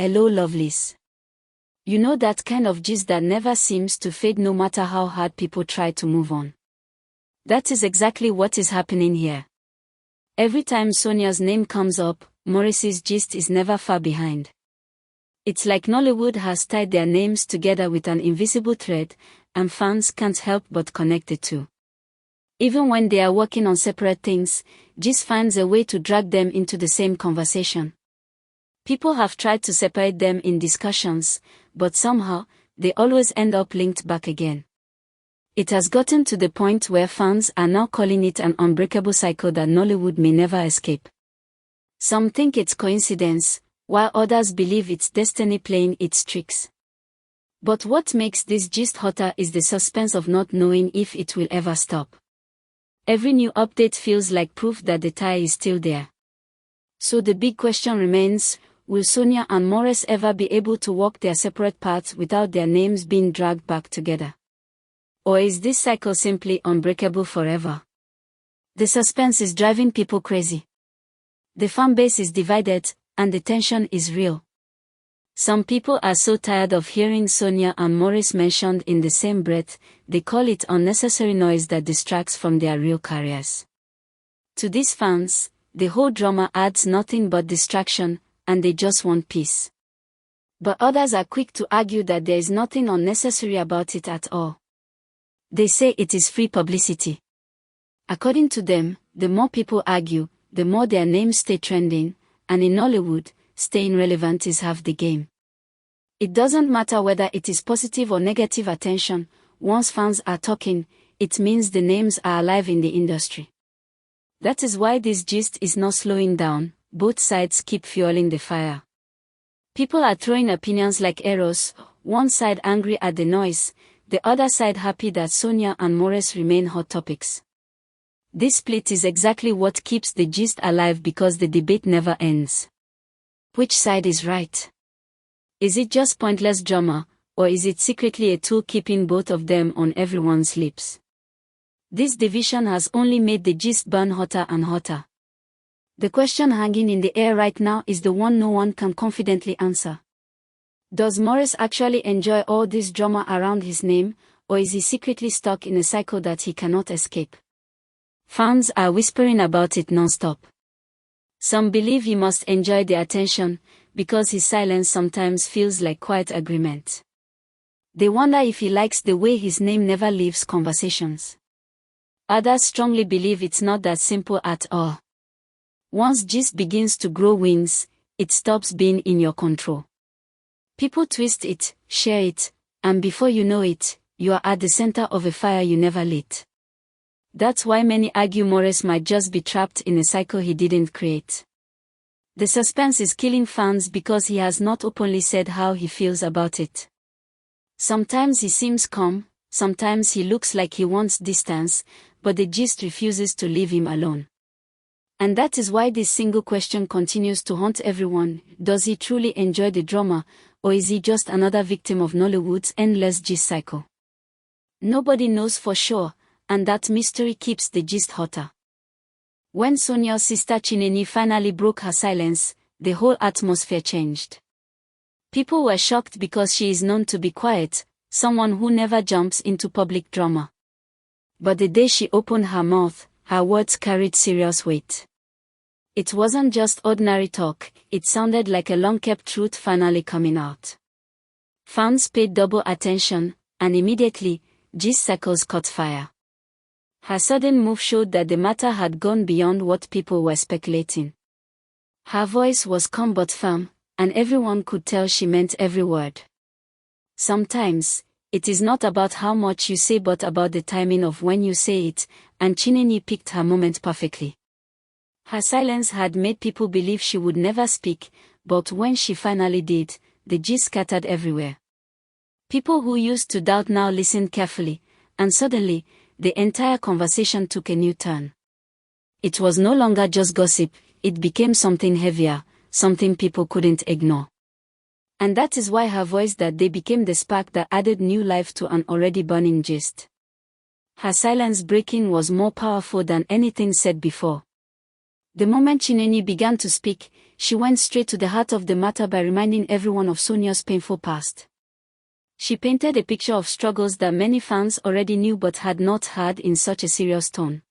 Hello lovelies. You know that kind of gist that never seems to fade no matter how hard people try to move on. That is exactly what is happening here. Every time Sonia's name comes up, Maurice's gist is never far behind. It's like Nollywood has tied their names together with an invisible thread, and fans can't help but connect the two. Even when they are working on separate things, gist finds a way to drag them into the same conversation. People have tried to separate them in discussions, but somehow, they always end up linked back again. It has gotten to the point where fans are now calling it an unbreakable cycle that Nollywood may never escape. Some think it's coincidence, while others believe it's destiny playing its tricks. But what makes this gist hotter is the suspense of not knowing if it will ever stop. Every new update feels like proof that the tie is still there. So the big question remains, will Sonia and Maurice ever be able to walk their separate paths without their names being dragged back together? Or is this cycle simply unbreakable forever? The suspense is driving people crazy. The fan base is divided, and the tension is real. Some people are so tired of hearing Sonia and Maurice mentioned in the same breath, they call it unnecessary noise that distracts from their real careers. To these fans, the whole drama adds nothing but distraction, and they just want peace. But others are quick to argue that there is nothing unnecessary about it at all. They say it is free publicity. According to them, the more people argue, the more their names stay trending, and in Nollywood, staying relevant is half the game. It doesn't matter whether it is positive or negative attention, once fans are talking, it means the names are alive in the industry. That is why this gist is not slowing down, both sides keep fueling the fire. People are throwing opinions like arrows, one side angry at the noise, the other side happy that Sonia and Maurice remain hot topics. This split is exactly what keeps the gist alive because the debate never ends. Which side is right? Is it just pointless drama, or is it secretly a tool keeping both of them on everyone's lips? This division has only made the gist burn hotter and hotter. The question hanging in the air right now is the one no one can confidently answer. Does Maurice actually enjoy all this drama around his name, or is he secretly stuck in a cycle that he cannot escape? Fans are whispering about it non-stop. Some believe he must enjoy the attention, because his silence sometimes feels like quiet agreement. They wonder if he likes the way his name never leaves conversations. Others strongly believe it's not that simple at all. Once gist begins to grow wings, it stops being in your control. People twist it, share it, and before you know it, you are at the center of a fire you never lit. That's why many argue Maurice might just be trapped in a cycle he didn't create. The suspense is killing fans because he has not openly said how he feels about it. Sometimes he seems calm, sometimes he looks like he wants distance, but the gist refuses to leave him alone. And that is why this single question continues to haunt everyone: does he truly enjoy the drama, or is he just another victim of Nollywood's endless gist cycle? Nobody knows for sure, and that mystery keeps the gist hotter. When Sonia's sister Chinenye finally broke her silence, the whole atmosphere changed. People were shocked because she is known to be quiet, someone who never jumps into public drama. But the day she opened her mouth, her words carried serious weight. It wasn't just ordinary talk, it sounded like a long-kept truth finally coming out. Fans paid double attention, and immediately, gist cycles caught fire. Her sudden move showed that the matter had gone beyond what people were speculating. Her voice was calm but firm, and everyone could tell she meant every word. Sometimes, it is not about how much you say but about the timing of when you say it, and Chinenye picked her moment perfectly. Her silence had made people believe she would never speak, but when she finally did, the gist scattered everywhere. People who used to doubt now listened carefully, and suddenly, the entire conversation took a new turn. It was no longer just gossip, it became something heavier, something people couldn't ignore. And that is why her voice that day became the spark that added new life to an already burning gist. Her silence breaking was more powerful than anything said before. The moment Chinenye began to speak, she went straight to the heart of the matter by reminding everyone of Sonia's painful past. She painted a picture of struggles that many fans already knew but had not heard in such a serious tone.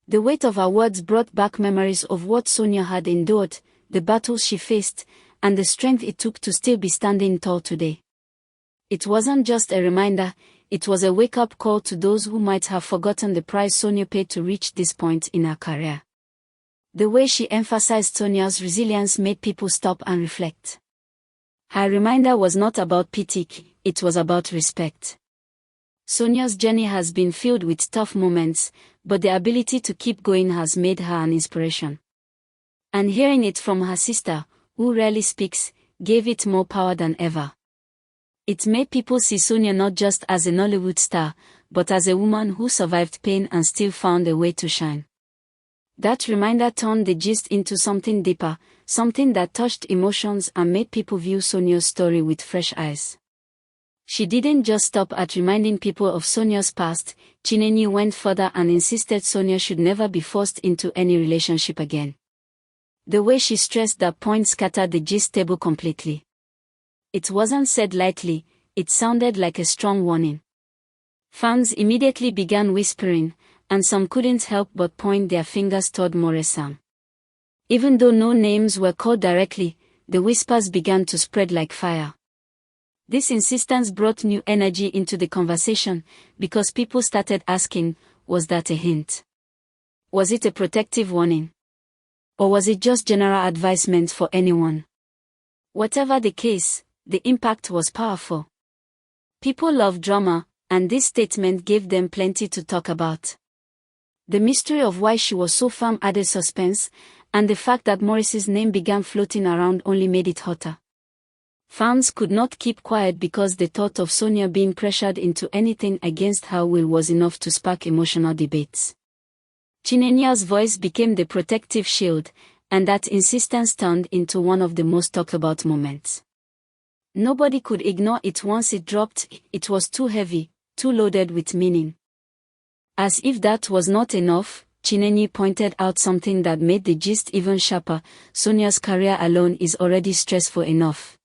The weight of her words brought back memories of what Sonia had endured, the battles she faced, and the strength it took to still be standing tall today. It wasn't just a reminder, it was a wake-up call to those who might have forgotten the price Sonia paid to reach this point in her career. The way she emphasized Sonia's resilience made people stop and reflect. Her reminder was not about pity, it was about respect. Sonia's journey has been filled with tough moments, but the ability to keep going has made her an inspiration. And hearing it from her sister, who rarely speaks, gave it more power than ever. It made people see Sonia not just as a Nollywood star, but as a woman who survived pain and still found a way to shine. That reminder turned the gist into something deeper, something that touched emotions and made people view Sonia's story with fresh eyes. She didn't just stop at reminding people of Sonia's past. Chinenye went further and insisted Sonia should never be forced into any relationship again. The way she stressed that point scattered the gist table completely. It wasn't said lightly, it sounded like a strong warning. Fans immediately began whispering, and some couldn't help but point their fingers toward Maurice Sam. Even though no names were called directly, the whispers began to spread like fire. This insistence brought new energy into the conversation, because people started asking, was that a hint? Was it a protective warning? Or was it just general advice meant for anyone? Whatever the case, the impact was powerful. People love drama, and this statement gave them plenty to talk about. The mystery of why she was so firm added suspense, and the fact that Maurice's name began floating around only made it hotter. Fans could not keep quiet because the thought of Sonia being pressured into anything against her will was enough to spark emotional debates. Chinenye's voice became the protective shield, and that insistence turned into one of the most talked about moments. Nobody could ignore it once it dropped. It was too heavy, too loaded with meaning. As if that was not enough, Chinenye pointed out something that made the gist even sharper. Sonia's career alone is already stressful enough.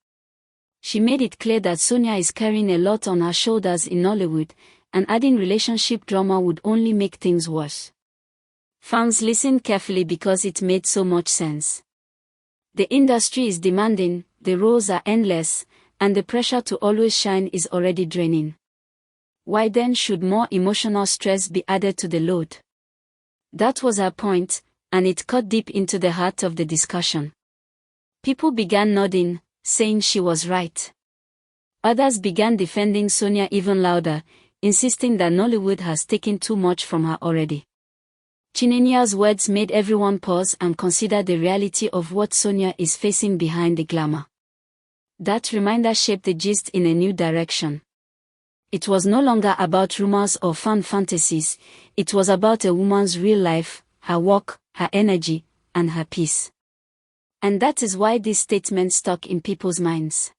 She made it clear that Sonia is carrying a lot on her shoulders in Nollywood, and adding relationship drama would only make things worse. Fans listened carefully because it made so much sense. The industry is demanding, the roles are endless, and the pressure to always shine is already draining. Why then should more emotional stress be added to the load? That was her point, and it cut deep into the heart of the discussion. People began nodding, saying she was right. Others began defending Sonia even louder, insisting that Nollywood has taken too much from her already. Chinenye's words made everyone pause and consider the reality of what Sonia is facing behind the glamour. That reminder shaped the gist in a new direction. It was no longer about rumors or fan fantasies, it was about a woman's real life, her work, her energy, and her peace. And that is why this statement stuck in people's minds.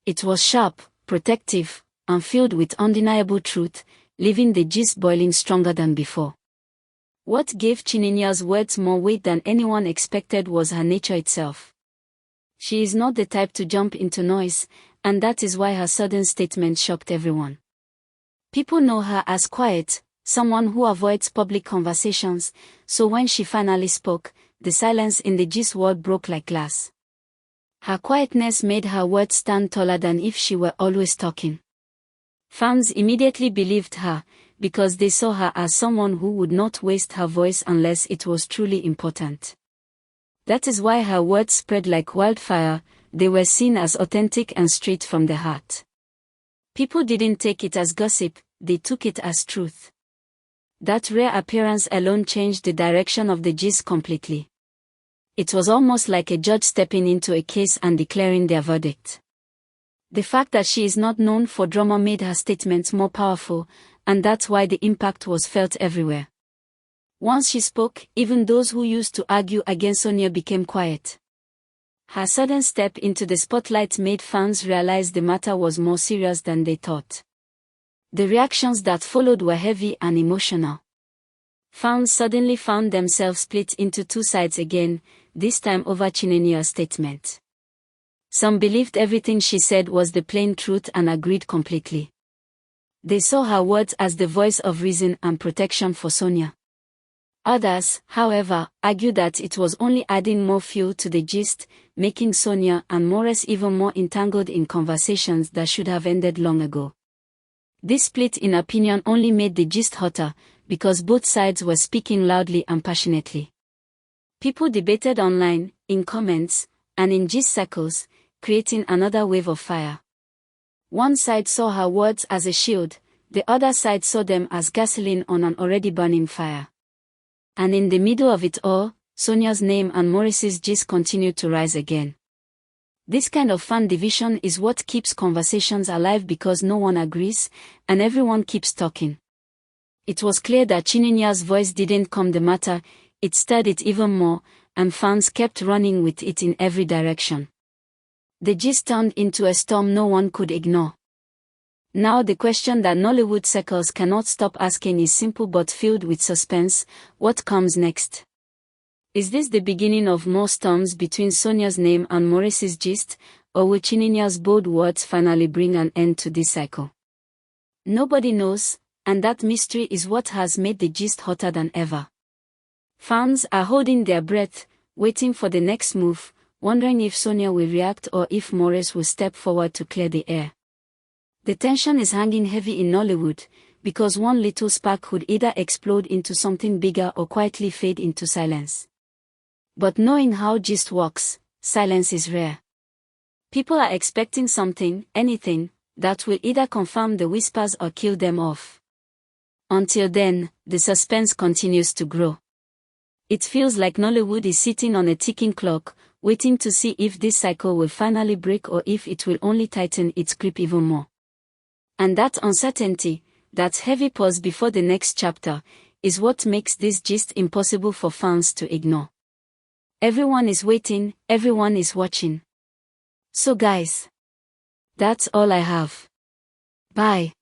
It was sharp, protective, and filled with undeniable truth, leaving the gist boiling stronger than before. What gave Chinenye's words more weight than anyone expected was her nature itself. She is not the type to jump into noise, and that is why her sudden statement shocked everyone. People know her as quiet, someone who avoids public conversations, so when she finally spoke, the silence in the gist world broke like glass. Her quietness made her words stand taller than if she were always talking. Fans immediately believed her, because they saw her as someone who would not waste her voice unless it was truly important. That is why her words spread like wildfire. They were seen as authentic and straight from the heart. People didn't take it as gossip, they took it as truth. That rare appearance alone changed the direction of the gist completely. It was almost like a judge stepping into a case and declaring their verdict. The fact that she is not known for drama made her statements more powerful, and that's why the impact was felt everywhere. Once she spoke, even those who used to argue against Sonia became quiet. Her sudden step into the spotlight made fans realize the matter was more serious than they thought. The reactions that followed were heavy and emotional. Fans suddenly found themselves split into two sides again, this time over Chinenye's statement. Some believed everything she said was the plain truth and agreed completely. They saw her words as the voice of reason and protection for Sonia. Others, however, argued that it was only adding more fuel to the gist, making Sonia and Maurice even more entangled in conversations that should have ended long ago. This split in opinion only made the gist hotter, because both sides were speaking loudly and passionately. People debated online, in comments, and in gist circles, creating another wave of fire. One side saw her words as a shield, the other side saw them as gasoline on an already burning fire. And in the middle of it all, Sonia's name and Maurice's gist continued to rise again. This kind of fan division is what keeps conversations alive because no one agrees, and everyone keeps talking. It was clear that Chinenye's voice didn't calm the matter, it stirred it even more, and fans kept running with it in every direction. The gist turned into a storm no one could ignore. Now the question that Nollywood circles cannot stop asking is simple but filled with suspense: what comes next? Is this the beginning of more storms between Sonia's name and Maurice's gist, or will Chinenye's bold words finally bring an end to this cycle? Nobody knows, and that mystery is what has made the gist hotter than ever. Fans are holding their breath, waiting for the next move, wondering if Sonia will react or if Maurice will step forward to clear the air. The tension is hanging heavy in Nollywood, because one little spark could either explode into something bigger or quietly fade into silence. But knowing how gist works, silence is rare. People are expecting something, anything, that will either confirm the whispers or kill them off. Until then, the suspense continues to grow. It feels like Nollywood is sitting on a ticking clock, waiting to see if this cycle will finally break or if it will only tighten its grip even more. And that uncertainty, that heavy pause before the next chapter, is what makes this gist impossible for fans to ignore. Everyone is waiting, everyone is watching. So guys, that's all I have. Bye.